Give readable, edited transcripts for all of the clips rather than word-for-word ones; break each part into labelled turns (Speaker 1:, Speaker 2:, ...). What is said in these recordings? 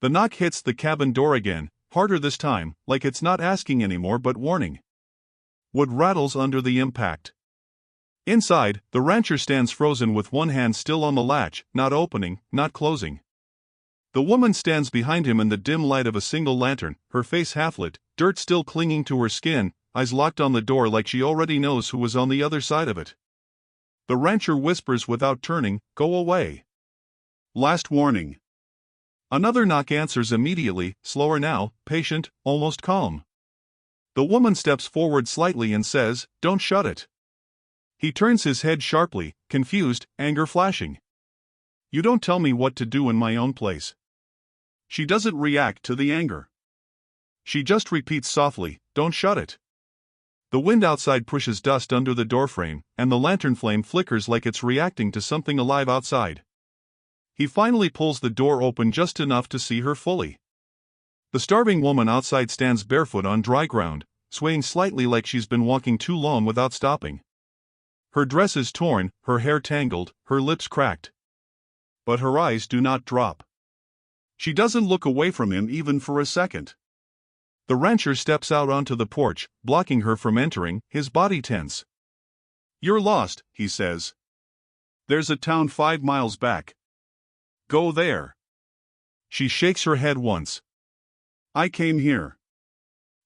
Speaker 1: The knock hits the cabin door again, harder this time, like it's not asking anymore but warning. Wood rattles under the impact. Inside, the rancher stands frozen with one hand still on the latch, not opening, not closing. The woman stands behind him in the dim light of a single lantern, her face half-lit, dirt still clinging to her skin, eyes locked on the door like she already knows who was on the other side of it. The rancher whispers without turning, "Go away." Last warning. Another knock answers immediately, slower now, patient, almost calm. The woman steps forward slightly and says, "Don't shut it." He turns his head sharply, confused, anger flashing. "You don't tell me what to do in my own place." She doesn't react to the anger. She just repeats softly, "Don't shut it." The wind outside pushes dust under the doorframe, and the lantern flame flickers like it's reacting to something alive outside. He finally pulls the door open just enough to see her fully. The starving woman outside stands barefoot on dry ground, swaying slightly like she's been walking too long without stopping. Her dress is torn, her hair tangled, her lips cracked. But her eyes do not drop. She doesn't look away from him even for a second. The rancher steps out onto the porch, blocking her from entering, his body tense. "You're lost," he says. "There's a town 5 miles back. Go there." She shakes her head once. "I came here."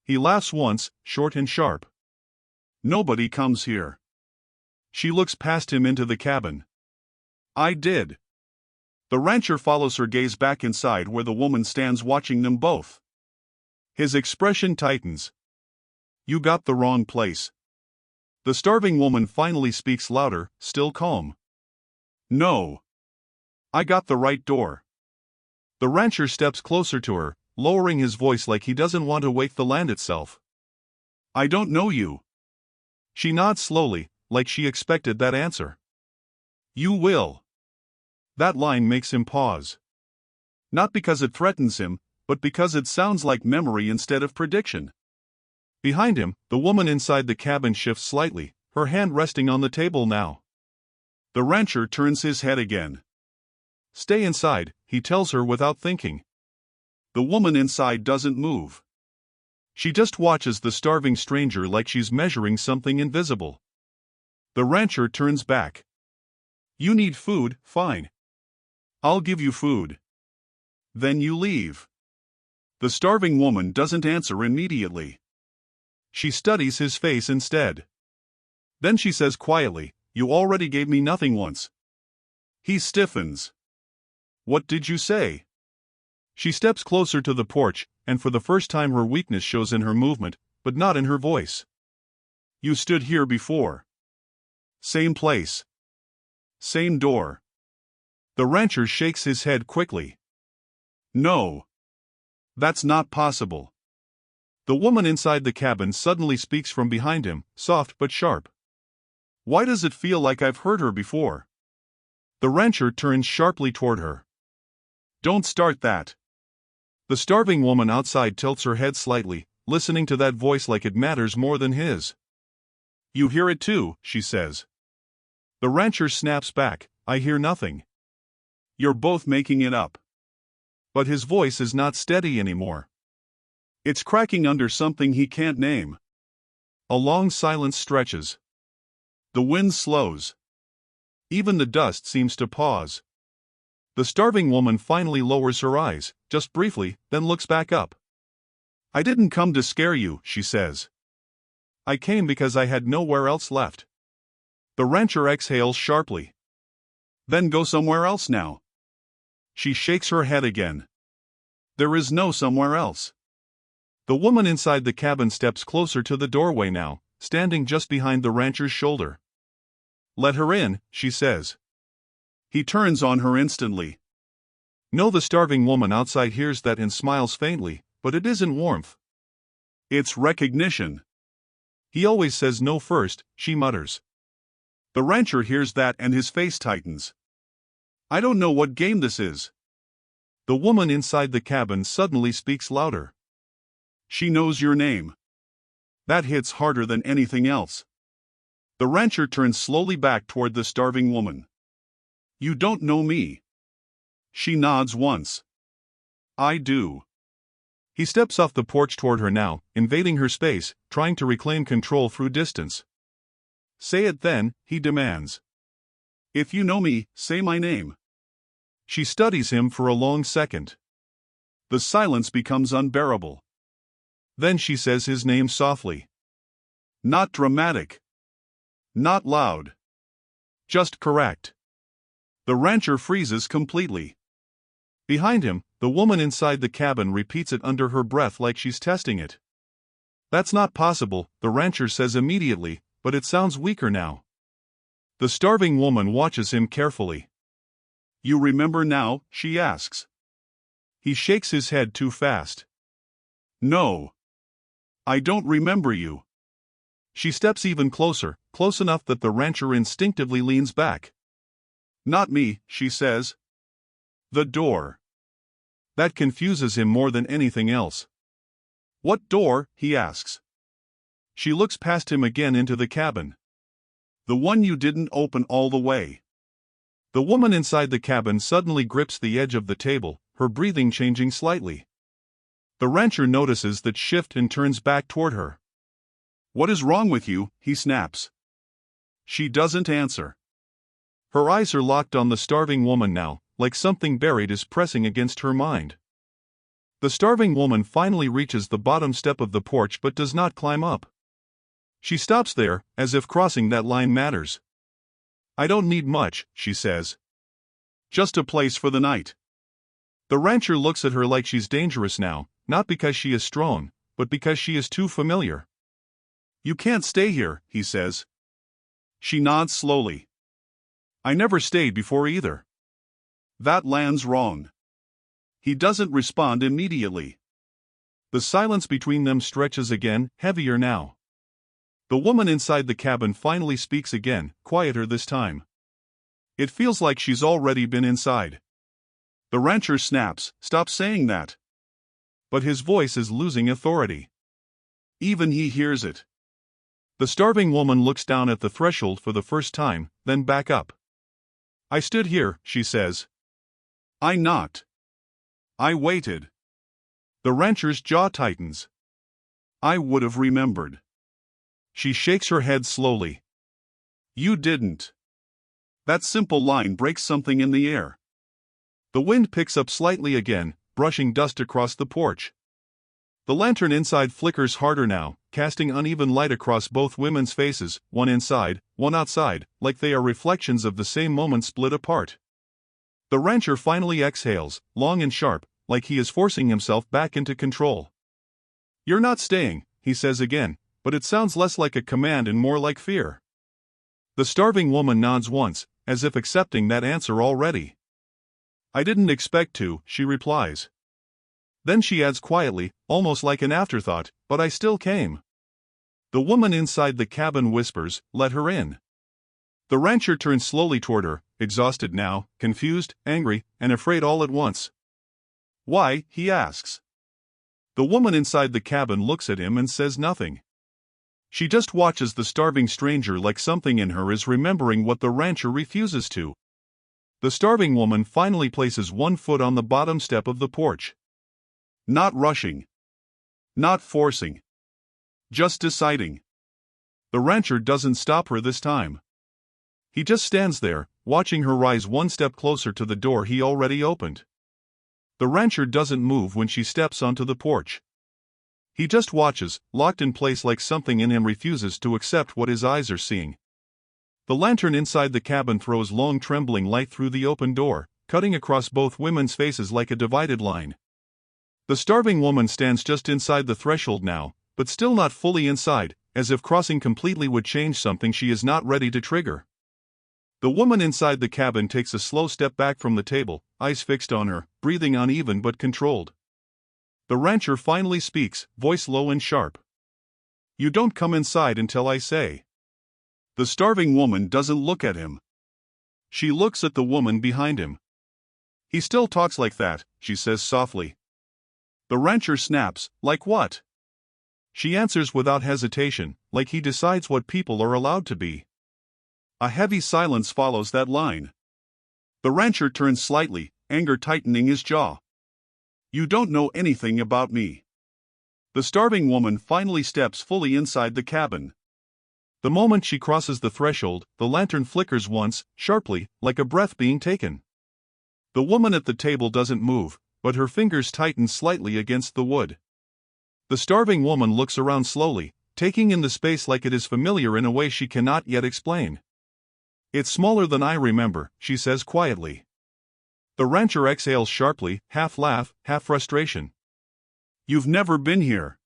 Speaker 1: He laughs once, short and sharp. "Nobody comes here." She looks past him into the cabin. "I did." The rancher follows her gaze back inside where the woman stands watching them both. His expression tightens. "You got the wrong place." The starving woman finally speaks louder, still calm. "No. I got the right door." The rancher steps closer to her, lowering his voice like he doesn't want to wake the land itself. "I don't know you." She nods slowly, like she expected that answer. "You will." That line makes him pause. Not because it threatens him, but because it sounds like memory instead of prediction. Behind him, the woman inside the cabin shifts slightly, her hand resting on the table now. The rancher turns his head again. "Stay inside," he tells her without thinking. The woman inside doesn't move. She just watches the starving stranger like she's measuring something invisible. The rancher turns back. "You need food, fine. I'll give you food. Then you leave." The starving woman doesn't answer immediately. She studies his face instead. Then she says quietly, "You already gave me nothing once." He stiffens. "What did you say?" She steps closer to the porch, and for the first time her weakness shows in her movement, but not in her voice. "You stood here before. Same place. Same door." The rancher shakes his head quickly. "No. That's not possible." The woman inside the cabin suddenly speaks from behind him, soft but sharp. "Why does it feel like I've heard her before?" The rancher turns sharply toward her. "Don't start that." The starving woman outside tilts her head slightly, listening to that voice like it matters more than his. "You hear it too," she says. The rancher snaps back, "I hear nothing." "You're both making it up." But his voice is not steady anymore. It's cracking under something he can't name. A long silence stretches. The wind slows. Even the dust seems to pause. The starving woman finally lowers her eyes, just briefly, then looks back up. "I didn't come to scare you," she says. "I came because I had nowhere else left." The rancher exhales sharply. "Then go somewhere else now." She shakes her head again. "There is no somewhere else." The woman inside the cabin steps closer to the doorway now, standing just behind the rancher's shoulder. "Let her in," she says. He turns on her instantly. No, the starving woman outside hears that and smiles faintly, but it isn't warmth. It's recognition. "He always says no first," she mutters. The rancher hears that and his face tightens. "I don't know what game this is." The woman inside the cabin suddenly speaks louder. "She knows your name." That hits harder than anything else. The rancher turns slowly back toward the starving woman. "You don't know me." She nods once. I do. He steps off the porch toward her now, invading her space, trying to reclaim control through distance. Say it then, he demands. If you know me, say my name. She studies him for a long second. The silence becomes unbearable. Then she says his name softly. Not dramatic. Not loud. Just correct. The rancher freezes completely. Behind him, the woman inside the cabin repeats it under her breath like she's testing it. That's not possible, the rancher says immediately, but it sounds weaker now. The starving woman watches him carefully. You remember now? She asks. He shakes his head too fast. No. I don't remember you. She steps even closer, close enough that the rancher instinctively leans back. Not me, she says. The door. That confuses him more than anything else. What door? He asks. She looks past him again into the cabin. The one you didn't open all the way. The woman inside the cabin suddenly grips the edge of the table, her breathing changing slightly. The rancher notices that shift and turns back toward her. What is wrong with you? He snaps. She doesn't answer. Her eyes are locked on the starving woman now, like something buried is pressing against her mind. The starving woman finally reaches the bottom step of the porch but does not climb up. She stops there, as if crossing that line matters. I don't need much, she says. Just a place for the night. The rancher looks at her like she's dangerous now, not because she is strong, but because she is too familiar. You can't stay here, he says. She nods slowly. I never stayed before either. That lands wrong. He doesn't respond immediately. The silence between them stretches again, heavier now. The woman inside the cabin finally speaks again, quieter this time. It feels like she's already been inside. The rancher snaps, stop saying that. But his voice is losing authority. Even he hears it. The starving woman looks down at the threshold for the first time, then back up. I stood here, she says. I knocked. I waited. The rancher's jaw tightens. I would have remembered. She shakes her head slowly. You didn't. That simple line breaks something in the air. The wind picks up slightly again, brushing dust across the porch. The lantern inside flickers harder now, casting uneven light across both women's faces, one inside, one outside, like they are reflections of the same moment split apart. The rancher finally exhales, long and sharp, like he is forcing himself back into control. You're not staying, he says again, but it sounds less like a command and more like fear. The starving woman nods once, as if accepting that answer already. I didn't expect to, she replies. Then she adds quietly, almost like an afterthought, but I still came. The woman inside the cabin whispers, let her in. The rancher turns slowly toward her, exhausted now, confused, angry, and afraid all at once. Why? He asks. The woman inside the cabin looks at him and says nothing. She just watches the starving stranger like something in her is remembering what the rancher refuses to. The starving woman finally places one foot on the bottom step of the porch. Not rushing. Not forcing. Just deciding. The rancher doesn't stop her this time. He just stands there, watching her rise one step closer to the door he already opened. The rancher doesn't move when she steps onto the porch. He just watches, locked in place like something in him refuses to accept what his eyes are seeing. The lantern inside the cabin throws long trembling light through the open door, cutting across both women's faces like a divided line. The starving woman stands just inside the threshold now, but still not fully inside, as if crossing completely would change something she is not ready to trigger. The woman inside the cabin takes a slow step back from the table, eyes fixed on her, breathing uneven but controlled. The rancher finally speaks, voice low and sharp. You don't come inside until I say. The starving woman doesn't look at him. She looks at the woman behind him. He still talks like that, she says softly. The rancher snaps, like what? She answers without hesitation, like he decides what people are allowed to be. A heavy silence follows that line. The rancher turns slightly, anger tightening his jaw. You don't know anything about me. The starving woman finally steps fully inside the cabin. The moment she crosses the threshold, the lantern flickers once, sharply, like a breath being taken. The woman at the table doesn't move, but her fingers tighten slightly against the wood. The starving woman looks around slowly, taking in the space like it is familiar in a way she cannot yet explain. It's smaller than I remember, she says quietly. The rancher exhales sharply, half laugh, half frustration. You've never been here.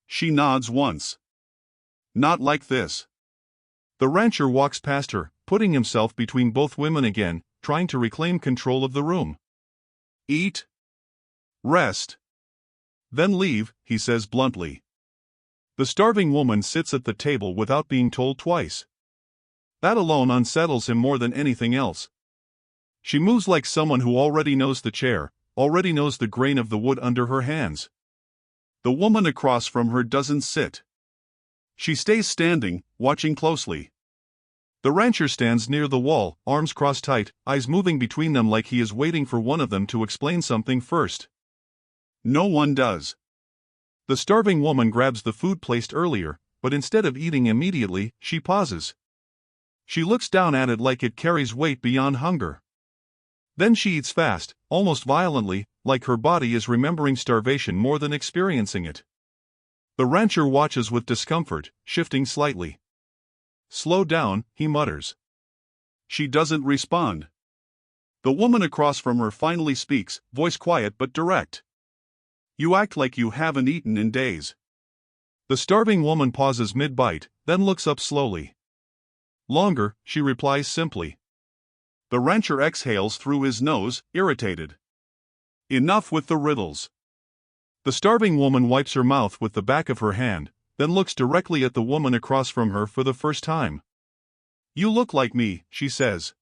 Speaker 1: She nods once. Not like this. The rancher walks past her, putting himself between both women again, trying to reclaim control of the room. Eat. Rest. Then leave, he says bluntly. The starving woman sits at the table without being told twice. That alone unsettles him more than anything else. She moves like someone who already knows the chair, already knows the grain of the wood under her hands. The woman across from her doesn't sit. She stays standing, watching closely. The rancher stands near the wall, arms crossed tight, eyes moving between them like he is waiting for one of them to explain something first. No one does. The starving woman grabs the food placed earlier, but instead of eating immediately, she pauses. She looks down at it like it carries weight beyond hunger. Then she eats fast, almost violently, like her body is remembering starvation more than experiencing it. The rancher watches with discomfort, shifting slightly. Slow down, he mutters. She doesn't respond. The woman across from her finally speaks, voice quiet but direct. You act like you haven't eaten in days. The starving woman pauses mid-bite, then looks up slowly. Longer, she replies simply. The rancher exhales through his nose, irritated. Enough with the riddles. The starving woman wipes her mouth with the back of her hand, then looks directly at the woman across from her for the first time. You look like me, she says.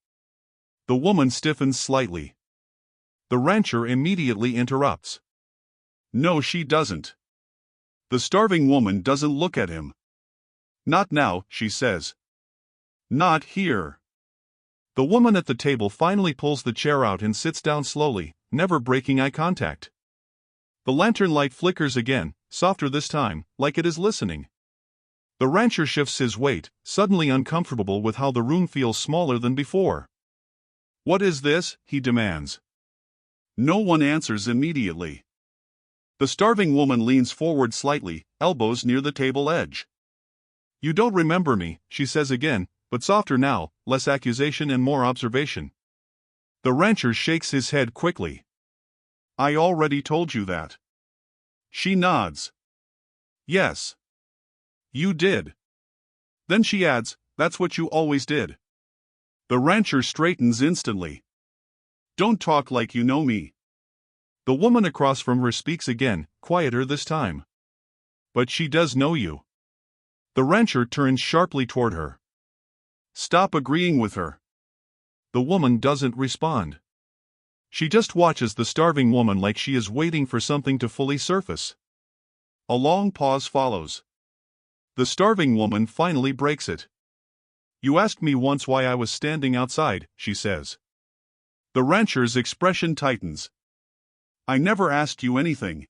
Speaker 1: The woman stiffens slightly. The rancher immediately interrupts. No, she doesn't. The starving woman doesn't look at him. Not now, she says. Not here. The woman at the table finally pulls the chair out and sits down slowly, never breaking eye contact. The lantern light flickers again, softer this time, like it is listening. The rancher shifts his weight, suddenly uncomfortable with how the room feels smaller than before. What is this? He demands. No one answers immediately. The starving woman leans forward slightly, elbows near the table edge. You don't remember me, she says again, but softer now, less accusation and more observation. The rancher shakes his head quickly. I already told you that. She nods. Yes. You did. Then she adds, that's what you always did. The rancher straightens instantly. Don't talk like you know me. The woman across from her speaks again, quieter this time. But she does know you. The rancher turns sharply toward her. Stop agreeing with her. The woman doesn't respond. She just watches the starving woman like she is waiting for something to fully surface. A long pause follows. The starving woman finally breaks it. You asked me once why I was standing outside, she says. The rancher's expression tightens. I never asked you anything.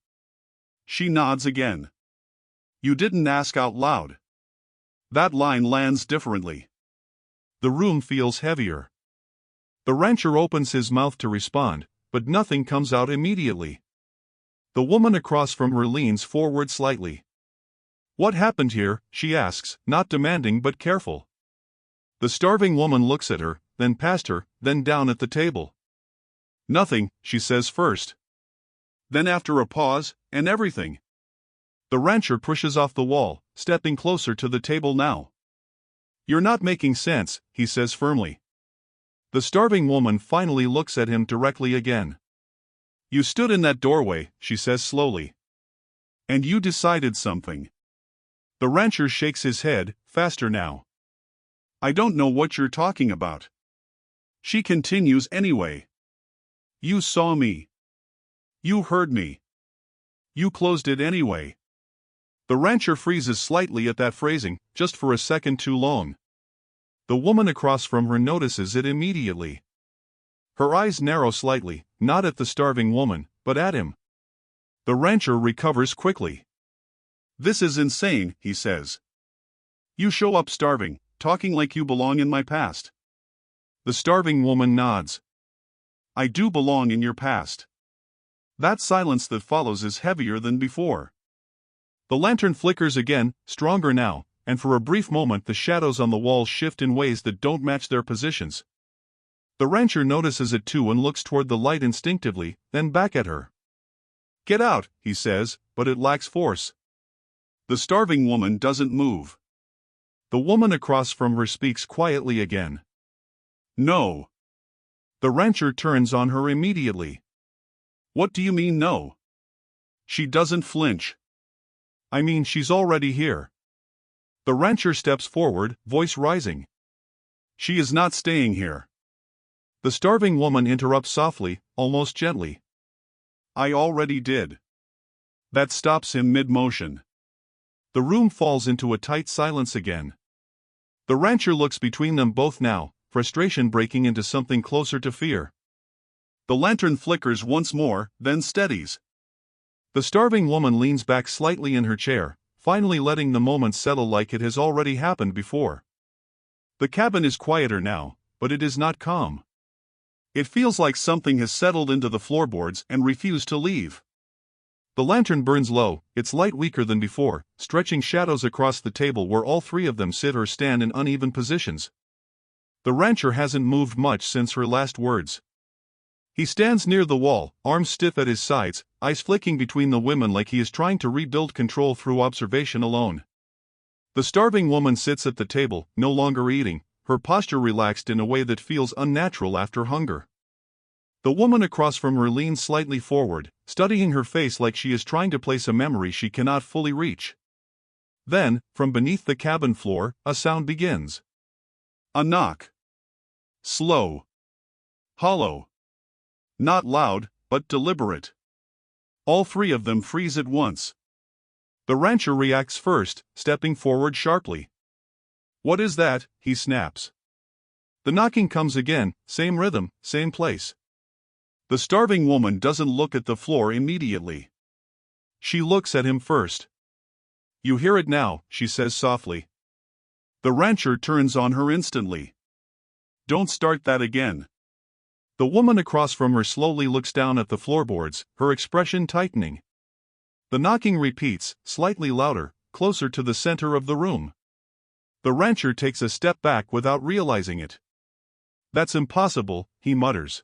Speaker 1: She nods again. You didn't ask out loud. That line lands differently. The room feels heavier. The rancher opens his mouth to respond, but nothing comes out immediately. The woman across from her leans forward slightly. What happened here? She asks, not demanding but careful. The starving woman looks at her, then past her, then down at the table. Nothing, she says first. Then after a pause, and everything. The rancher pushes off the wall, stepping closer to the table now. You're not making sense, he says firmly. The starving woman finally looks at him directly again. You stood in that doorway, she says slowly. And you decided something. The rancher shakes his head, faster now. I don't know what you're talking about. She continues anyway. You saw me. You heard me. You closed it anyway. The rancher freezes slightly at that phrasing, just for a second too long. The woman across from her notices it immediately. Her eyes narrow slightly, not at the starving woman, but at him. The rancher recovers quickly. "This is insane," he says. "You show up starving, talking like you belong in my past." The starving woman nods. "I do belong in your past." That silence that follows is heavier than before. The lantern flickers again, stronger now, and for a brief moment the shadows on the walls shift in ways that don't match their positions. The rancher notices it too and looks toward the light instinctively, then back at her. "Get out," he says, but it lacks force. The starving woman doesn't move. The woman across from her speaks quietly again. "No." The rancher turns on her immediately. "What do you mean no?" She doesn't flinch. "I mean she's already here." The rancher steps forward, voice rising. "She is not staying here." The starving woman interrupts softly, almost gently. "I already did." That stops him mid-motion. The room falls into a tight silence again. The rancher looks between them both now, frustration breaking into something closer to fear. The lantern flickers once more, then steadies. The starving woman leans back slightly in her chair, finally letting the moment settle like it has already happened before. The cabin is quieter now, but it is not calm. It feels like something has settled into the floorboards and refused to leave. The lantern burns low, its light weaker than before, stretching shadows across the table where all three of them sit or stand in uneven positions. The rancher hasn't moved much since her last words. He stands near the wall, arms stiff at his sides, eyes flicking between the women like he is trying to rebuild control through observation alone. The starving woman sits at the table, no longer eating, her posture relaxed in a way that feels unnatural after hunger. The woman across from her leans slightly forward, studying her face like she is trying to place a memory she cannot fully reach. Then, from beneath the cabin floor, a sound begins. A knock. Slow. Hollow. Not loud, but deliberate. All three of them freeze at once. The rancher reacts first, stepping forward sharply. "What is that?" he snaps. The knocking comes again, same rhythm, same place. The starving woman doesn't look at the floor immediately. She looks at him first. "You hear it now," she says softly. The rancher turns on her instantly. "Don't start that again." The woman across from her slowly looks down at the floorboards, her expression tightening. The knocking repeats, slightly louder, closer to the center of the room. The rancher takes a step back without realizing it. "That's impossible," he mutters.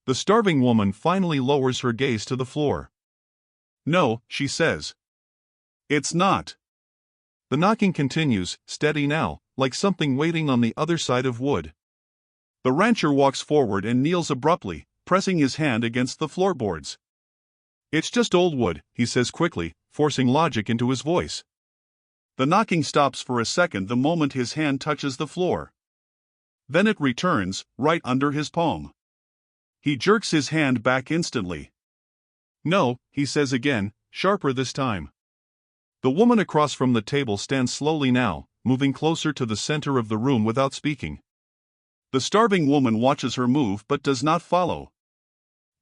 Speaker 1: The starving woman finally lowers her gaze to the floor. "No," she says. "It's not." The knocking continues, steady now, like something waiting on the other side of wood. The rancher walks forward and kneels abruptly, pressing his hand against the floorboards. "It's just old wood," he says quickly, forcing logic into his voice. The knocking stops for a second the moment his hand touches the floor. Then it returns, right under his palm. He jerks his hand back instantly. "No," he says again, sharper this time. The woman across from the table stands slowly now, moving closer to the center of the room without speaking. The starving woman watches her move but does not follow.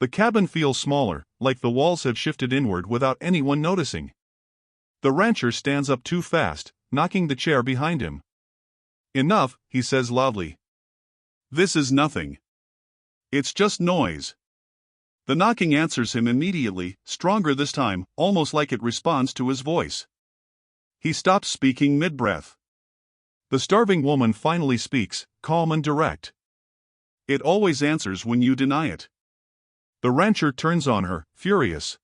Speaker 1: The cabin feels smaller, like the walls have shifted inward without anyone noticing. The rancher stands up too fast, knocking the chair behind him. "Enough," he says loudly. "This is nothing. It's just noise." The knocking answers him immediately, stronger this time, almost like it responds to his voice. He stops speaking mid-breath. The starving woman finally speaks, calm and direct. "It always answers when you deny it." The rancher turns on her, furious.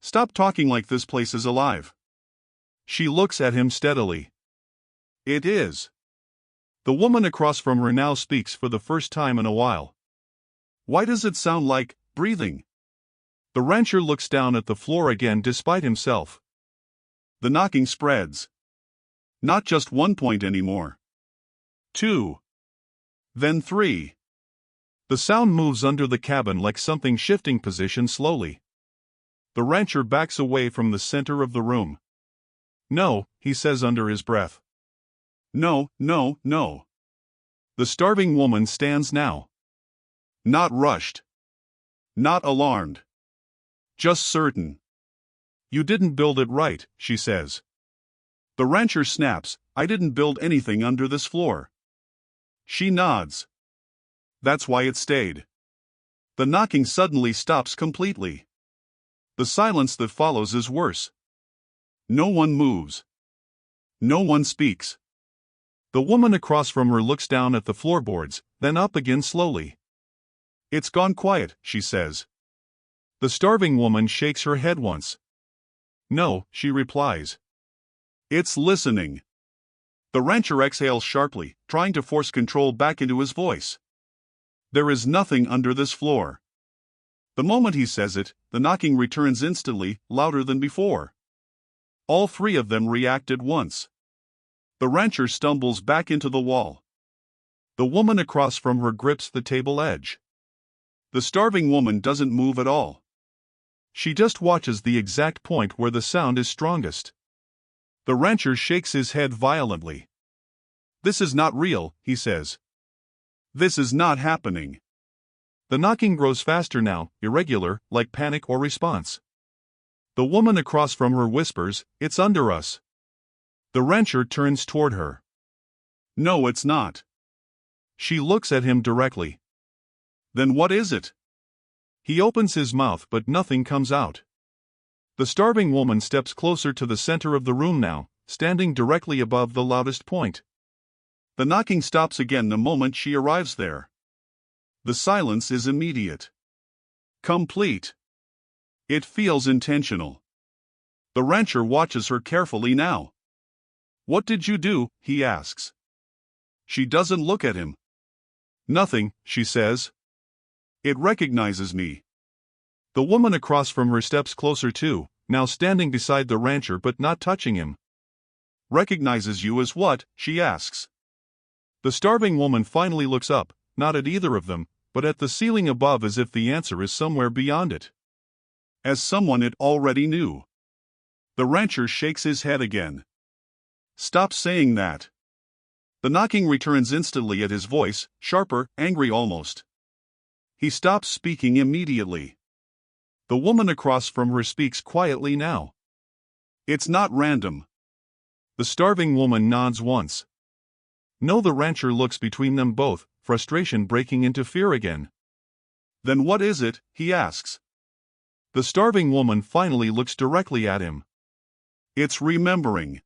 Speaker 1: "Stop talking like this place is alive." She looks at him steadily. "It is." The woman across from her now speaks for the first time in a while. "Why does it sound like breathing?" The rancher looks down at the floor again despite himself. The knocking spreads. Not just 1 point anymore. 2. Then 3. The sound moves under the cabin like something shifting position slowly. The rancher backs away from the center of the room. "No," he says under his breath. "No, no, no." The starving woman stands now. Not rushed. Not alarmed. Just certain. You didn't build it right, she says. The rancher snaps, I didn't build anything under this floor. She nods. That's why it stayed. The knocking suddenly stops completely. The silence that follows is worse. No one moves. No one speaks. The woman across from her looks down at the floorboards, then up again slowly. It's gone quiet, she says. The starving woman shakes her head once. No, she replies. It's listening. The rancher exhales sharply, trying to force control back into his voice. There is nothing under this floor. The moment he says it, the knocking returns instantly, louder than before. All three of them react at once. The rancher stumbles back into the wall. The woman across from her grips the table edge. The starving woman doesn't move at all. She just watches the exact point where the sound is strongest. The rancher shakes his head violently. This is not real, he says. This is not happening. The knocking grows faster now, irregular, like panic or response. The woman across from her whispers, it's under us. The rancher turns toward her. No, it's not. She looks at him directly. Then what is it? He opens his mouth but nothing comes out. The starving woman steps closer to the center of the room now, standing directly above the loudest point. The knocking stops again the moment she arrives there. The silence is immediate. Complete. It feels intentional. The rancher watches her carefully now. What did you do? He asks. She doesn't look at him. Nothing, she says. It recognizes me. The woman across from her steps closer too, now standing beside the rancher but not touching him. Recognizes you as what? She asks. The starving woman finally looks up, not at either of them, but at the ceiling above as if the answer is somewhere beyond it. As someone it already knew. The rancher shakes his head again. Stop saying that. The knocking returns instantly at his voice, sharper, angry almost. He stops speaking immediately. The woman across from her speaks quietly now. It's not random. The starving woman nods once. No, the rancher looks between them both, frustration breaking into fear again. Then what is it? He asks. The starving woman finally looks directly at him. It's remembering.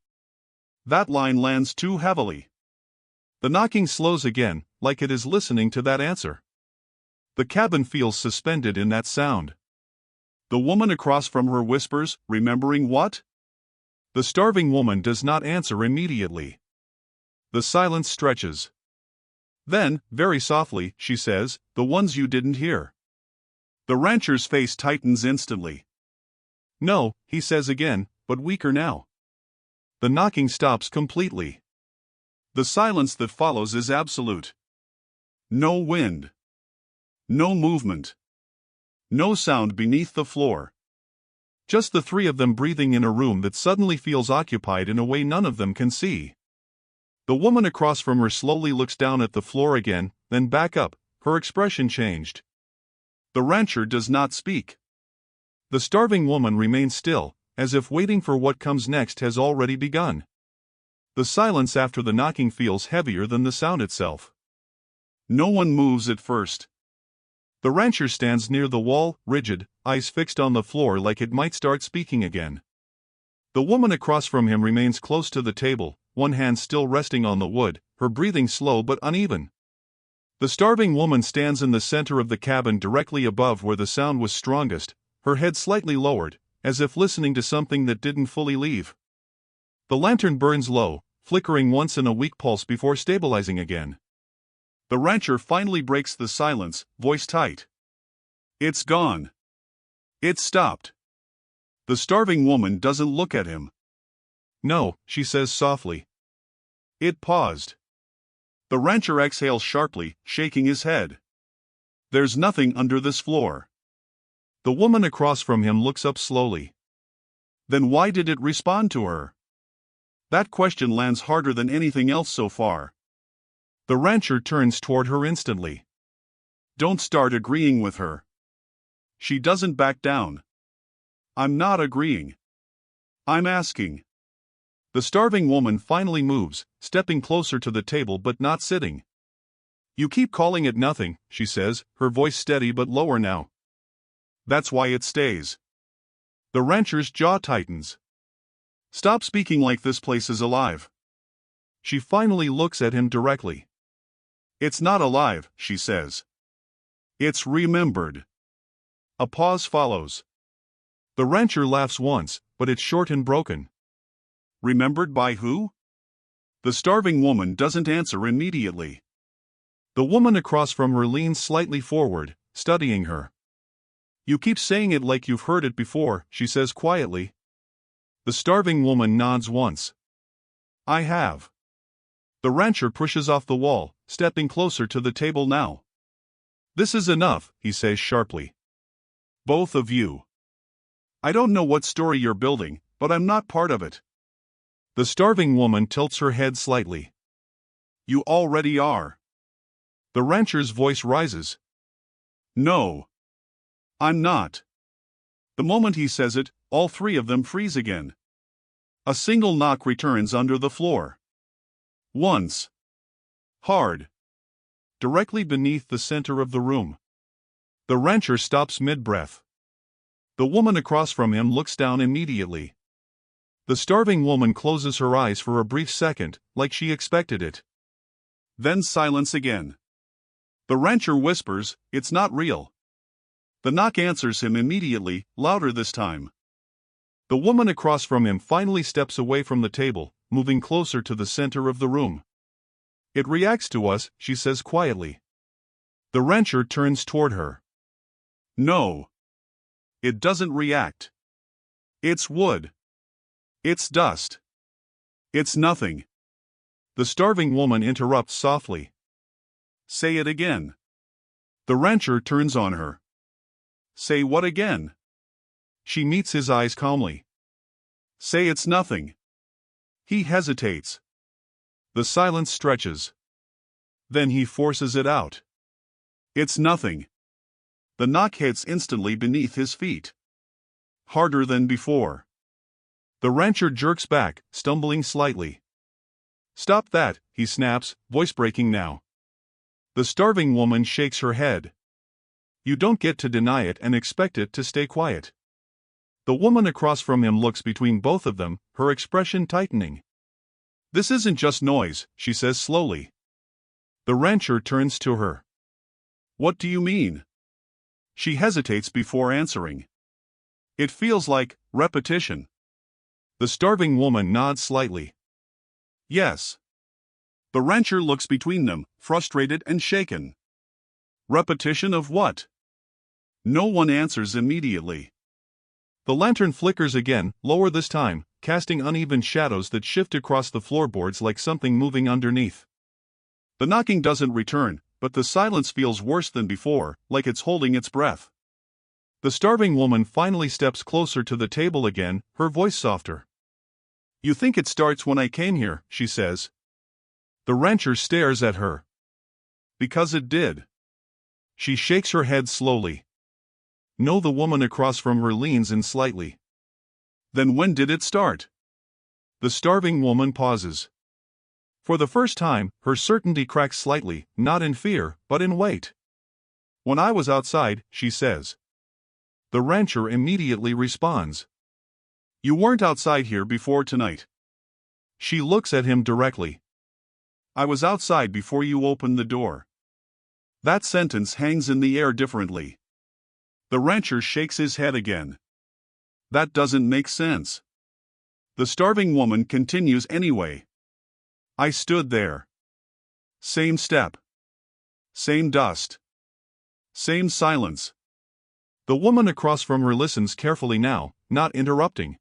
Speaker 1: That line lands too heavily. The knocking slows again, like it is listening to that answer. The cabin feels suspended in that sound. The woman across from her whispers, remembering what? The starving woman does not answer immediately. The silence stretches. Then, very softly, she says, the ones you didn't hear. The rancher's face tightens instantly. No, he says again, but weaker now. The knocking stops completely. The silence that follows is absolute. No wind. No movement. No sound beneath the floor. Just the three of them breathing in a room that suddenly feels occupied in a way none of them can see. The woman across from her slowly looks down at the floor again, then back up, her expression changed. The rancher does not speak. The starving woman remains still, as if waiting for what comes next has already begun. The silence after the knocking feels heavier than the sound itself. No one moves at first. The rancher stands near the wall, rigid, eyes fixed on the floor like it might start speaking again. The woman across from him remains close to the table, one hand still resting on the wood, her breathing slow but uneven. The starving woman stands in the center of the cabin directly above where the sound was strongest, her head slightly lowered, as if listening to something that didn't fully leave. The lantern burns low, flickering once in a weak pulse before stabilizing again. The rancher finally breaks the silence, voice tight. It's gone. It stopped. The starving woman doesn't look at him. No, she says softly. It paused. The rancher exhales sharply, shaking his head. There's nothing under this floor. The woman across from him looks up slowly. Then why did it respond to her? That question lands harder than anything else so far. The rancher turns toward her instantly. Don't start agreeing with her. She doesn't back down. I'm not agreeing. I'm asking. The starving woman finally moves, stepping closer to the table but not sitting. You keep calling it nothing, she says, her voice steady but lower now. That's why it stays. The rancher's jaw tightens. Stop speaking like this place is alive. She finally looks at him directly. It's not alive, she says. It's remembered. A pause follows. The rancher laughs once, but it's short and broken. Remembered by who? The starving woman doesn't answer immediately. The woman across from her leans slightly forward, studying her. You keep saying it like you've heard it before, she says quietly. The starving woman nods once. I have. The rancher pushes off the wall, stepping closer to the table now. This is enough, he says sharply. Both of you. I don't know what story you're building, but I'm not part of it. The starving woman tilts her head slightly. You already are. The rancher's voice rises. No. I'm not. The moment he says it, all three of them freeze again. A single knock returns under the floor. Once. Hard. Directly beneath the center of the room. The rancher stops mid-breath. The woman across from him looks down immediately. The starving woman closes her eyes for a brief second, like she expected it. Then silence again. The rancher whispers, "It's not real." The knock answers him immediately, louder this time. The woman across from him finally steps away from the table, moving closer to the center of the room. It reacts to us, she says quietly. The rancher turns toward her. No. It doesn't react. It's wood. It's dust. It's nothing. The starving woman interrupts softly. Say it again. The rancher turns on her. Say what again? She meets his eyes calmly. Say it's nothing. He hesitates. The silence stretches. Then he forces it out. It's nothing. The knock hits instantly beneath his feet. Harder than before. The rancher jerks back, stumbling slightly. Stop that, he snaps, voice breaking now. The starving woman shakes her head. You don't get to deny it and expect it to stay quiet. The woman across from him looks between both of them, her expression tightening. This isn't just noise, she says slowly. The rancher turns to her. What do you mean? She hesitates before answering. It feels like repetition. The starving woman nods slightly. Yes. The rancher looks between them, frustrated and shaken. Repetition of what? No one answers immediately. The lantern flickers again, lower this time, casting uneven shadows that shift across the floorboards like something moving underneath. The knocking doesn't return, but the silence feels worse than before, like it's holding its breath. The starving woman finally steps closer to the table again, her voice softer. You think it starts when I came here, she says. The rancher stares at her. Because it did. She shakes her head slowly. No, the woman across from her leans in slightly. Then when did it start? The starving woman pauses. For the first time, her certainty cracks slightly, not in fear, but in weight. When I was outside, she says. The rancher immediately responds. You weren't outside here before tonight. She looks at him directly. I was outside before you opened the door. That sentence hangs in the air differently. The rancher shakes his head again. That doesn't make sense. The starving woman continues anyway. I stood there. Same step. Same dust. Same silence. The woman across from her listens carefully now, not interrupting.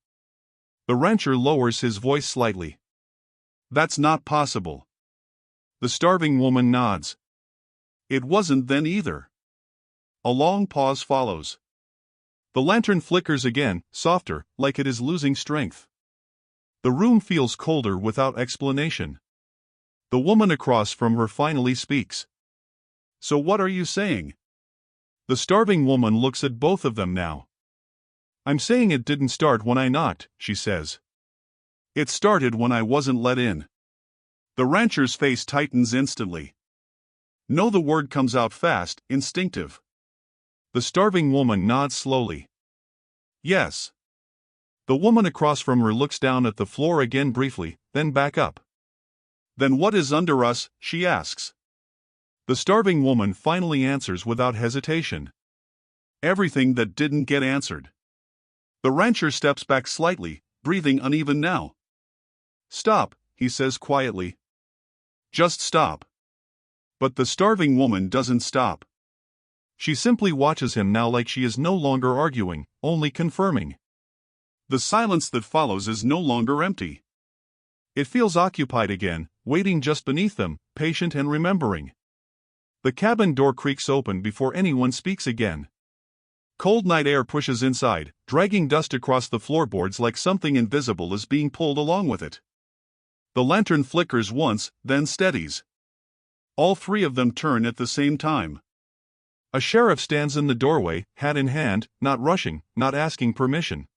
Speaker 1: The rancher lowers his voice slightly. That's not possible. The starving woman nods. It wasn't then either. A long pause follows. The lantern flickers again, softer, like it is losing strength. The room feels colder without explanation. The woman across from her finally speaks. So what are you saying? The starving woman looks at both of them now. I'm saying it didn't start when I knocked, she says. It started when I wasn't let in. The rancher's face tightens instantly. No, the word comes out fast, instinctive. The starving woman nods slowly. Yes. The woman across from her looks down at the floor again briefly, then back up. Then what is under us, she asks. The starving woman finally answers without hesitation. Everything that didn't get answered. The rancher steps back slightly, breathing uneven now. Stop, he says quietly. Just stop. But the starving woman doesn't stop. She simply watches him now like she is no longer arguing, only confirming. The silence that follows is no longer empty. It feels occupied again, waiting just beneath them, patient and remembering. The cabin door creaks open before anyone speaks again. Cold night air pushes inside, dragging dust across the floorboards like something invisible is being pulled along with it. The lantern flickers once, then steadies. All three of them turn at the same time. A sheriff stands in the doorway, hat in hand, not rushing, not asking permission.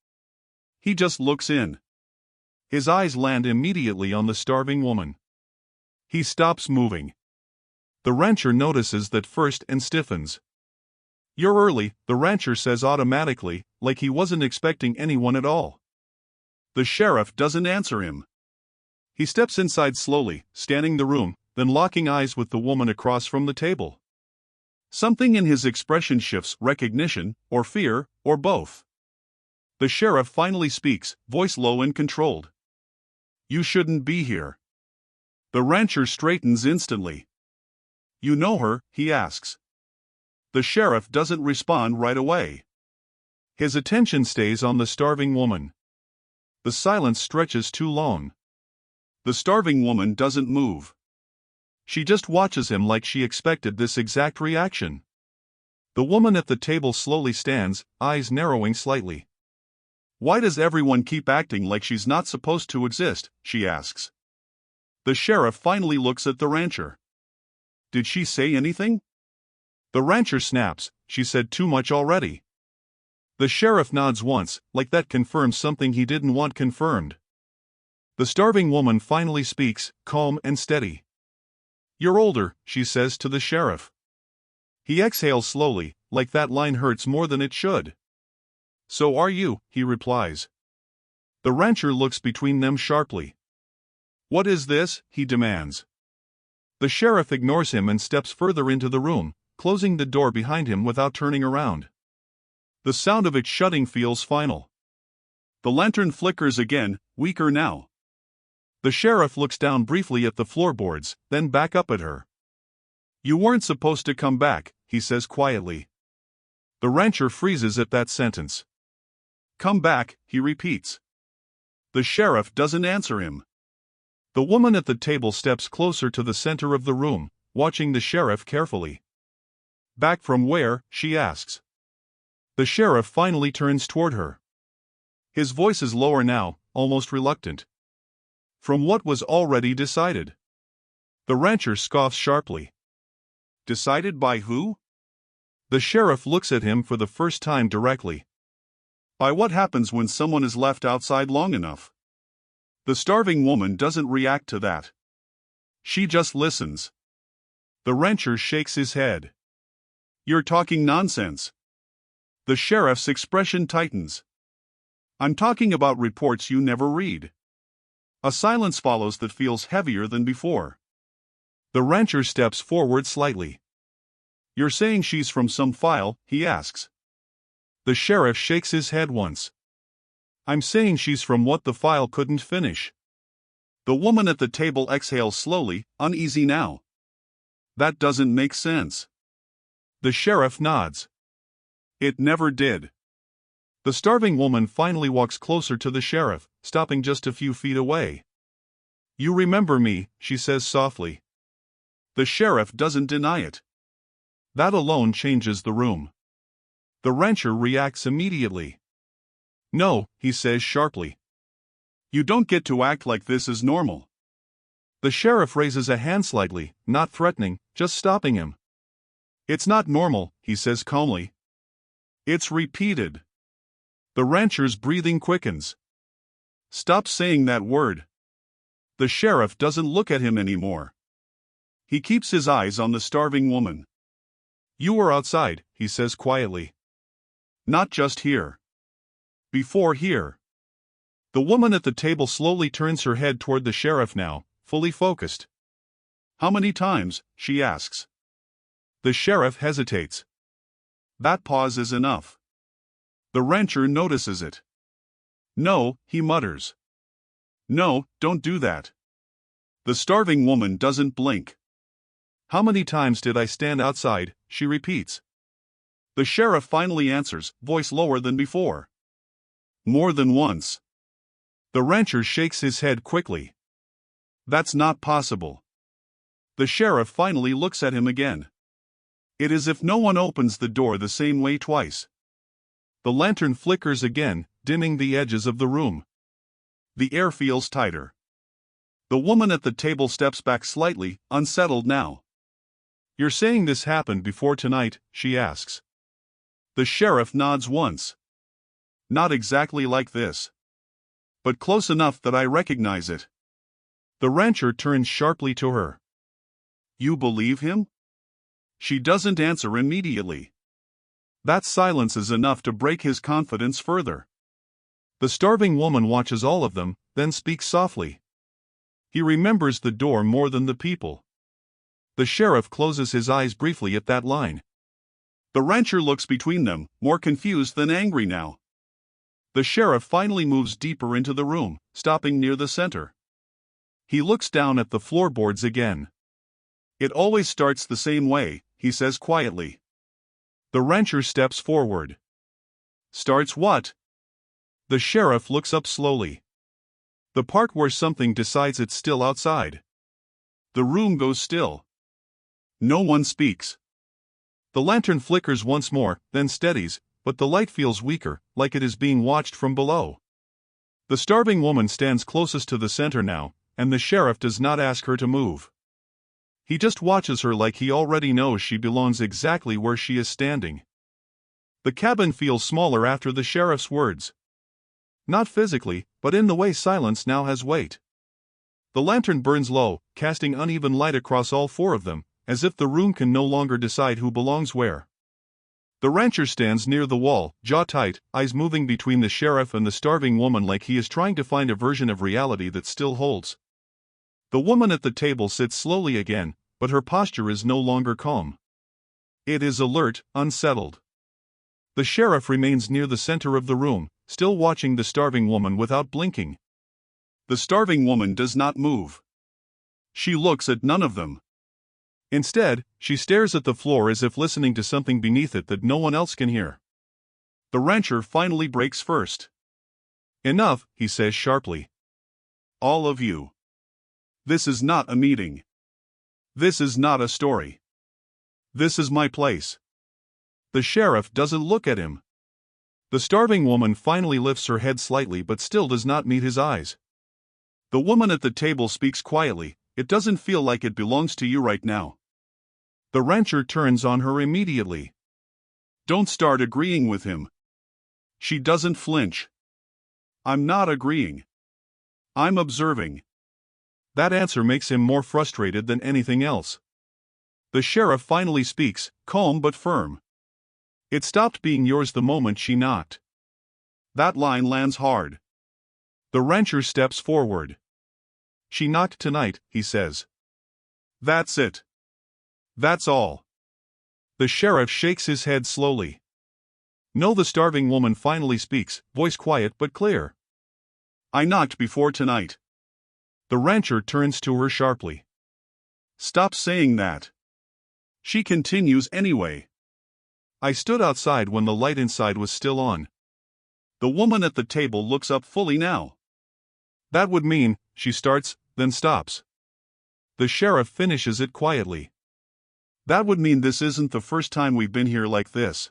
Speaker 1: He just looks in. His eyes land immediately on the starving woman. He stops moving. The rancher notices that first and stiffens. You're early, the rancher says automatically, like he wasn't expecting anyone at all. The sheriff doesn't answer him. He steps inside slowly, scanning the room, then locking eyes with the woman across from the table. Something in his expression shifts, recognition, or fear, or both. The sheriff finally speaks, voice low and controlled. You shouldn't be here. The rancher straightens instantly. You know her, he asks. The sheriff doesn't respond right away. His attention stays on the starving woman. The silence stretches too long. The starving woman doesn't move. She just watches him like she expected this exact reaction. The woman at the table slowly stands, eyes narrowing slightly. Why does everyone keep acting like she's not supposed to exist, she asks. The sheriff finally looks at the rancher. Did she say anything? The rancher snaps, she said too much already. The sheriff nods once, like that confirms something he didn't want confirmed. The starving woman finally speaks, calm and steady. You're older, she says to the sheriff. He exhales slowly, like that line hurts more than it should. So are you, he replies. The rancher looks between them sharply. What is this, he demands. The sheriff ignores him and steps further into the room, closing the door behind him without turning around. The sound of it shutting feels final. The lantern flickers again, weaker now. The sheriff looks down briefly at the floorboards, then back up at her. You weren't supposed to come back, he says quietly. The rancher freezes at that sentence. Come back, he repeats. The sheriff doesn't answer him. The woman at the table steps closer to the center of the room, watching the sheriff carefully. Back from where, she asks. The sheriff finally turns toward her. His voice is lower now, almost reluctant. From what was already decided. The rancher scoffs sharply. Decided by who? The sheriff looks at him for the first time directly. By what happens when someone is left outside long enough? The starving woman doesn't react to that. She just listens. The rancher shakes his head. You're talking nonsense. The sheriff's expression tightens. I'm talking about reports you never read. A silence follows that feels heavier than before. The rancher steps forward slightly. You're saying she's from some file, he asks. The sheriff shakes his head once. I'm saying she's from what the file couldn't finish. The woman at the table exhales slowly, uneasy now. That doesn't make sense. The sheriff nods. It never did. The starving woman finally walks closer to the sheriff, stopping just a few feet away. You remember me, she says softly. The sheriff doesn't deny it. That alone changes the room. The rancher reacts immediately. No, he says sharply. You don't get to act like this is normal. The sheriff raises a hand slightly, not threatening, just stopping him. It's not normal, he says calmly. It's repeated. The rancher's breathing quickens. Stop saying that word. The sheriff doesn't look at him anymore. He keeps his eyes on the starving woman. You were outside, he says quietly. Not just here. Before here. The woman at the table slowly turns her head toward the sheriff now, fully focused. How many times? She asks. The sheriff hesitates. That pause is enough. The rancher notices it. No, he mutters. No, don't do that. The starving woman doesn't blink. How many times did I stand outside? She repeats. The sheriff finally answers, voice lower than before. More than once. The rancher shakes his head quickly. That's not possible. The sheriff finally looks at him again. It is as if no one opens the door the same way twice. The lantern flickers again, dimming the edges of the room. The air feels tighter. The woman at the table steps back slightly, unsettled now. You're saying this happened before tonight? She asks. The sheriff nods once. Not exactly like this. But close enough that I recognize it. The rancher turns sharply to her. You believe him? She doesn't answer immediately. That silence is enough to break his confidence further. The starving woman watches all of them, then speaks softly. He remembers the door more than the people. The sheriff closes his eyes briefly at that line. The rancher looks between them, more confused than angry now. The sheriff finally moves deeper into the room, stopping near the center. He looks down at the floorboards again. It always starts the same way, he says quietly. The rancher steps forward. Starts what? The sheriff looks up slowly. The part where something decides it's still outside. The room goes still. No one speaks. The lantern flickers once more, then steadies, but the light feels weaker, like it is being watched from below. The starving woman stands closest to the center now, and the sheriff does not ask her to move. He just watches her like he already knows she belongs exactly where she is standing. The cabin feels smaller after the sheriff's words. Not physically, but in the way silence now has weight. The lantern burns low, casting uneven light across all four of them, as if the room can no longer decide who belongs where. The rancher stands near the wall, jaw tight, eyes moving between the sheriff and the starving woman like he is trying to find a version of reality that still holds. The woman at the table sits slowly again, but her posture is no longer calm. It is alert, unsettled. The sheriff remains near the center of the room, still watching the starving woman without blinking. The starving woman does not move. She looks at none of them. Instead, she stares at the floor as if listening to something beneath it that no one else can hear. The rancher finally breaks first. Enough, he says sharply. All of you. This is not a meeting. This is not a story. This is my place. The sheriff doesn't look at him. The starving woman finally lifts her head slightly but still does not meet his eyes. The woman at the table speaks quietly. It doesn't feel like it belongs to you right now. The rancher turns on her immediately. Don't start agreeing with him. She doesn't flinch. I'm not agreeing. I'm observing. That answer makes him more frustrated than anything else. The sheriff finally speaks, calm but firm. It stopped being yours the moment she knocked. That line lands hard. The rancher steps forward. She knocked tonight, he says. That's it. That's all. The sheriff shakes his head slowly. No, the starving woman finally speaks, voice quiet but clear. I knocked before tonight. The rancher turns to her sharply. Stop saying that. She continues anyway. I stood outside when the light inside was still on. The woman at the table looks up fully now. That would mean, she starts, then stops. The sheriff finishes it quietly. That would mean this isn't the first time we've been here like this.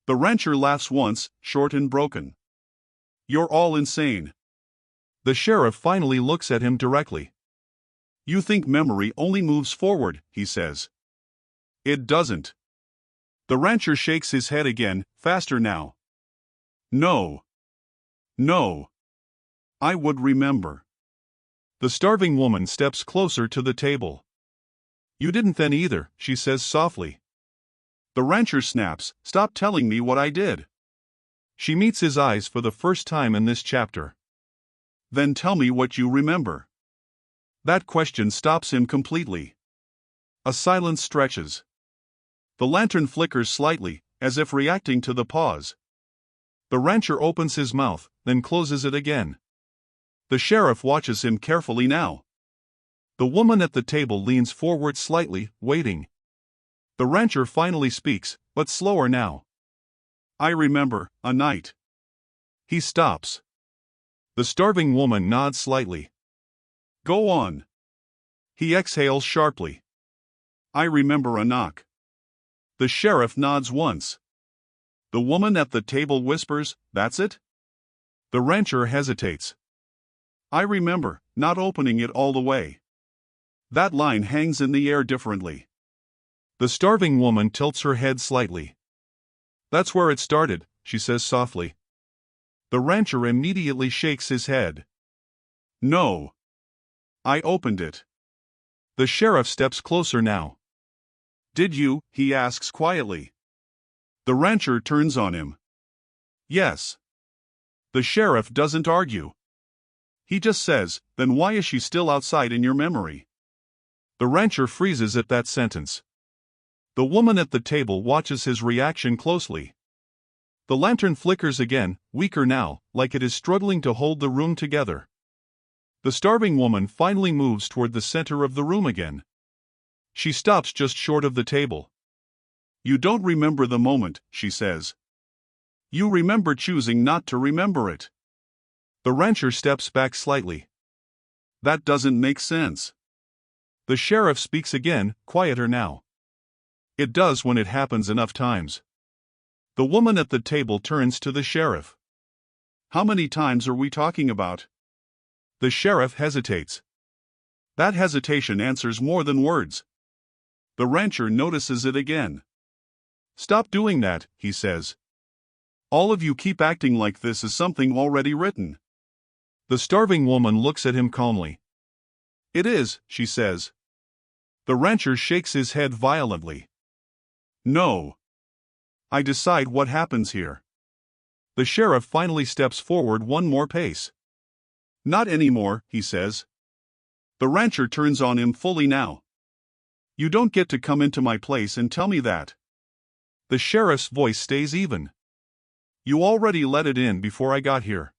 Speaker 1: The rancher laughs once, short and broken. You're all insane. The sheriff finally looks at him directly. You think memory only moves forward, he says. It doesn't. The rancher shakes his head again, faster now. No. No. I would remember. The starving woman steps closer to the table. You didn't then either, she says softly. The rancher snaps, stop telling me what I did. She meets his eyes for the first time in this chapter. Then tell me what you remember. That question stops him completely. A silence stretches. The lantern flickers slightly, as if reacting to the pause. The rancher opens his mouth, then closes it again. The sheriff watches him carefully now. The woman at the table leans forward slightly, waiting. The rancher finally speaks, but slower now. I remember, a night. He stops. The starving woman nods slightly. Go on. He exhales sharply. I remember a knock. The sheriff nods once. The woman at the table whispers, that's it? The rancher hesitates. I remember, not opening it all the way. That line hangs in the air differently. The starving woman tilts her head slightly. That's where it started, she says softly. The rancher immediately shakes his head. No. I opened it. The sheriff steps closer now. Did you? He asks quietly. The rancher turns on him. Yes. The sheriff doesn't argue. He just says, then why is she still outside in your memory? The rancher freezes at that sentence. The woman at the table watches his reaction closely. The lantern flickers again, weaker now, like it is struggling to hold the room together. The starving woman finally moves toward the center of the room again. She stops just short of the table. You don't remember the moment, she says. You remember choosing not to remember it. The rancher steps back slightly. That doesn't make sense. The sheriff speaks again, quieter now. It does when it happens enough times. The woman at the table turns to the sheriff. How many times are we talking about? The sheriff hesitates. That hesitation answers more than words. The rancher notices it again. Stop doing that, he says. All of you keep acting like this is something already written. The starving woman looks at him calmly. It is, she says. The rancher shakes his head violently. No. I decide what happens here. The sheriff finally steps forward one more pace. Not anymore, he says. The rancher turns on him fully now. You don't get to come into my place and tell me that. The sheriff's voice stays even. You already let it in before I got here.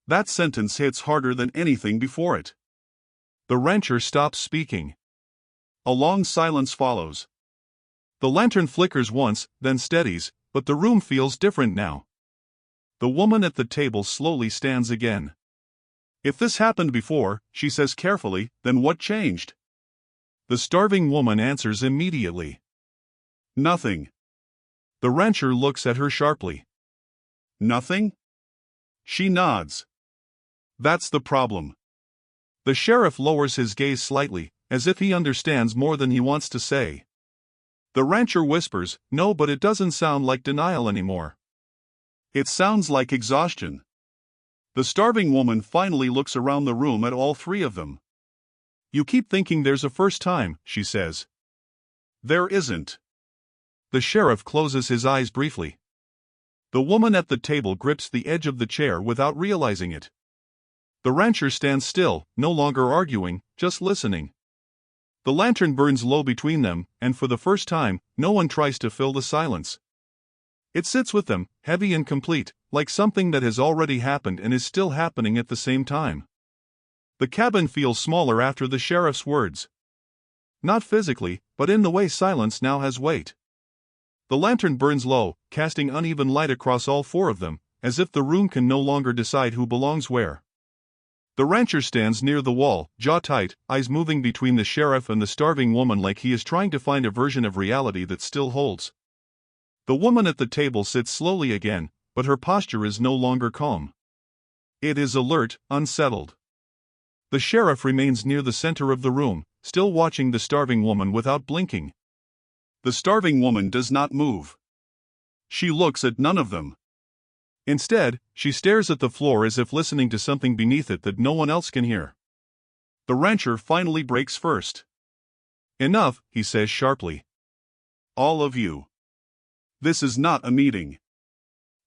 Speaker 1: That sentence hits harder than anything before it. The rancher stops speaking. A long silence follows. The lantern flickers once, then steadies, but the room feels different now. The woman at the table slowly stands again. If this happened before, she says carefully, then what changed? The starving woman answers immediately. Nothing. The rancher looks at her sharply. Nothing? She nods. That's the problem. The sheriff lowers his gaze slightly, as if he understands more than he wants to say. The rancher whispers, no, but it doesn't sound like denial anymore. It sounds like exhaustion. The starving woman finally looks around the room at all three of them. You keep thinking there's a first time, she says. There isn't. The sheriff closes his eyes briefly. The woman at the table grips the edge of the chair without realizing it. The rancher stands still, no longer arguing, just listening. The lantern burns low between them, and for the first time, no one tries to fill the silence. It sits with them, heavy and complete, like something that has already happened and is still happening at the same time. The cabin feels smaller after the sheriff's words. Not physically, but in the way silence now has weight. The lantern burns low, casting uneven light across all four of them, as if the room can no longer decide who belongs where. The rancher stands near the wall, jaw tight, eyes moving between the sheriff and the starving woman like he is trying to find a version of reality that still holds. The woman at the table sits slowly again, but her posture is no longer calm. It is alert, unsettled. The sheriff remains near the center of the room, still watching the starving woman without blinking. The starving woman does not move. She looks at none of them. Instead, she stares at the floor as if listening to something beneath it that no one else can hear. The rancher finally breaks first. "Enough," he says sharply. "All of you. This is not a meeting.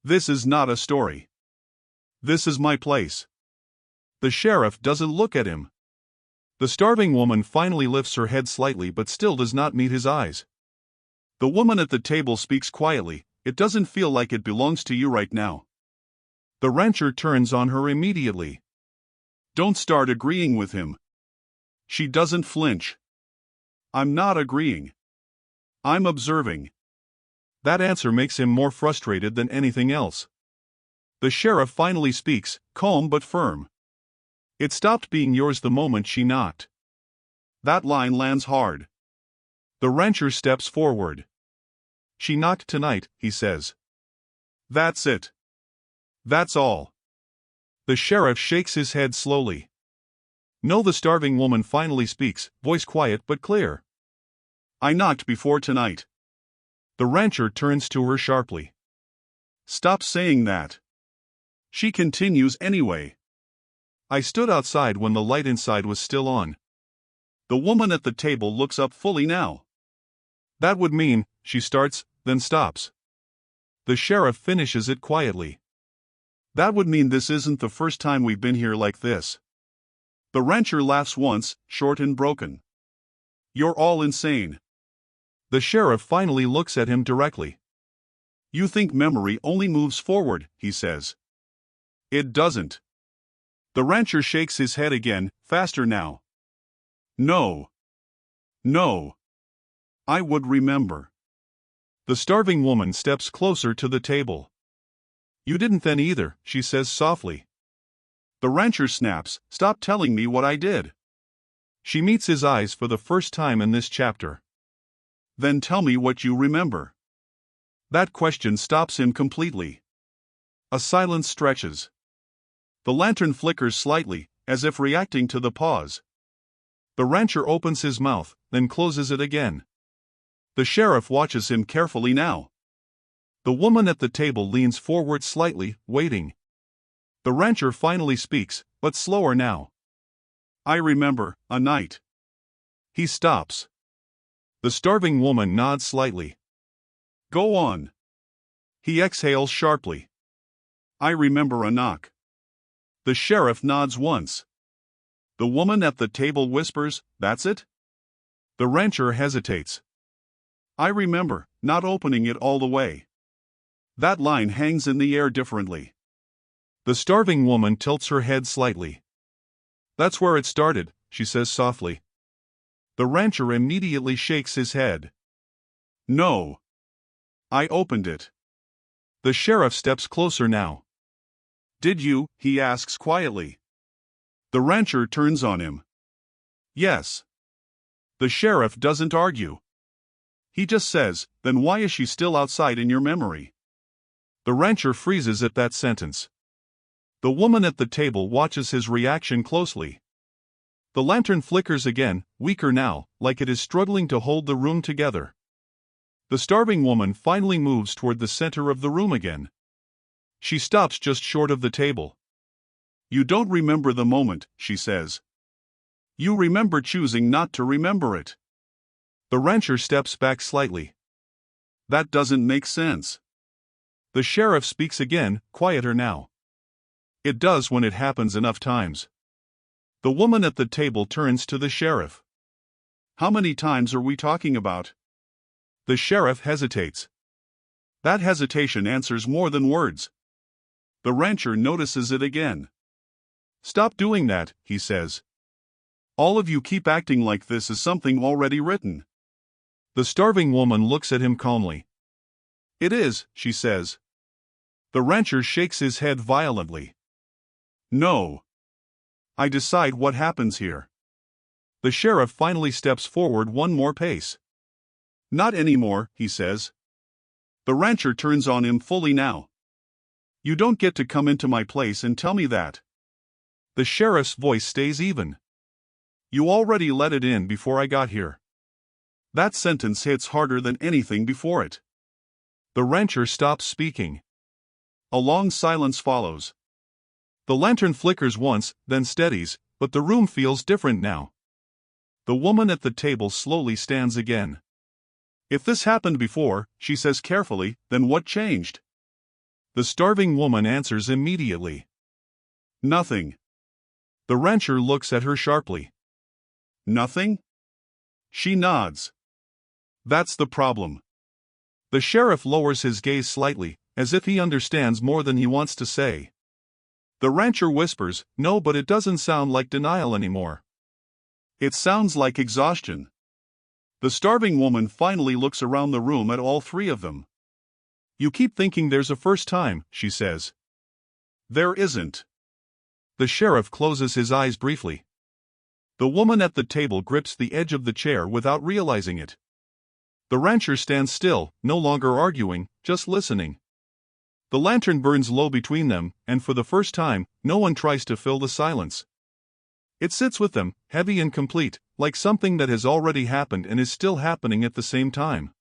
Speaker 1: This is not a story. This is my place." The sheriff doesn't look at him. The starving woman finally lifts her head slightly but still does not meet his eyes. The woman at the table speaks quietly, "It doesn't feel like it belongs to you right now." The rancher turns on her immediately. "Don't start agreeing with him." She doesn't flinch. "I'm not agreeing. I'm observing." That answer makes him more frustrated than anything else. The sheriff finally speaks, calm but firm. "It stopped being yours the moment she knocked." That line lands hard. The rancher steps forward. "She knocked tonight," he says. "That's it. That's all." The sheriff shakes his head slowly. "No." The starving woman finally speaks, voice quiet but clear. "I knocked before tonight." The rancher turns to her sharply. "Stop saying that." She continues anyway. "I stood outside when the light inside was still on." The woman at the table looks up fully now. "That would mean," she starts, then stops. The sheriff finishes it quietly. "That would mean this isn't the first time we've been here like this." The rancher laughs once, short and broken. "You're all insane." The sheriff finally looks at him directly. "You think memory only moves forward," he says. "It doesn't." The rancher shakes his head again, faster now. "No. No. I would remember." The starving woman steps closer to the table. "You didn't then either," she says softly. The rancher snaps, "Stop telling me what I did." She meets his eyes for the first time in this chapter. "Then tell me what you remember." That question stops him completely. A silence stretches. The lantern flickers slightly, as if reacting to the pause. The rancher opens his mouth, then closes it again. The sheriff watches him carefully now. The woman at the table leans forward slightly, waiting. The rancher finally speaks, but slower now. "I remember a night." He stops. The starving woman nods slightly. "Go on." He exhales sharply. "I remember a knock." The sheriff nods once. The woman at the table whispers, "That's it?" The rancher hesitates. "I remember not opening it all the way." That line hangs in the air differently. The starving woman tilts her head slightly. "That's where it started," she says softly. The rancher immediately shakes his head. "No. I opened it." The sheriff steps closer now. "Did you?" he asks quietly. The rancher turns on him. "Yes." The sheriff doesn't argue. He just says, "Then why is she still outside in your memory?" The rancher freezes at that sentence. The woman at the table watches his reaction closely. The lantern flickers again, weaker now, like it is struggling to hold the room together. The starving woman finally moves toward the center of the room again. She stops just short of the table. "You don't remember the moment," she says. "You remember choosing not to remember it." The rancher steps back slightly. "That doesn't make sense." The sheriff speaks again, quieter now. "It does when it happens enough times." The woman at the table turns to the sheriff. "How many times are we talking about?" The sheriff hesitates. That hesitation answers more than words. The rancher notices it again. "Stop doing that," he says. "All of you keep acting like this is something already written." The starving woman looks at him calmly. "It is," she says. The rancher shakes his head violently. "No. I decide what happens here." The sheriff finally steps forward one more pace. "Not anymore," he says. The rancher turns on him fully now. "You don't get to come into my place and tell me that." The sheriff's voice stays even. "You already let it in before I got here." That sentence hits harder than anything before it. The rancher stops speaking. A long silence follows. The lantern flickers once, then steadies, but the room feels different now. The woman at the table slowly stands again. If this happened before, she says carefully, then what changed? The starving woman answers immediately. Nothing. The rancher looks at her sharply. Nothing? She nods. That's the problem. The sheriff lowers his gaze slightly, as if he understands more than he wants to say. The rancher whispers, no, but it doesn't sound like denial anymore. It sounds like exhaustion. The starving woman finally looks around the room at all three of them. You keep thinking there's a first time, she says. There isn't. The sheriff closes his eyes briefly. The woman at the table grips the edge of the chair without realizing it. The rancher stands still, no longer arguing, just listening. The lantern burns low between them, and for the first time, no one tries to fill the silence. It sits with them, heavy and complete, like something that has already happened and is still happening at the same time.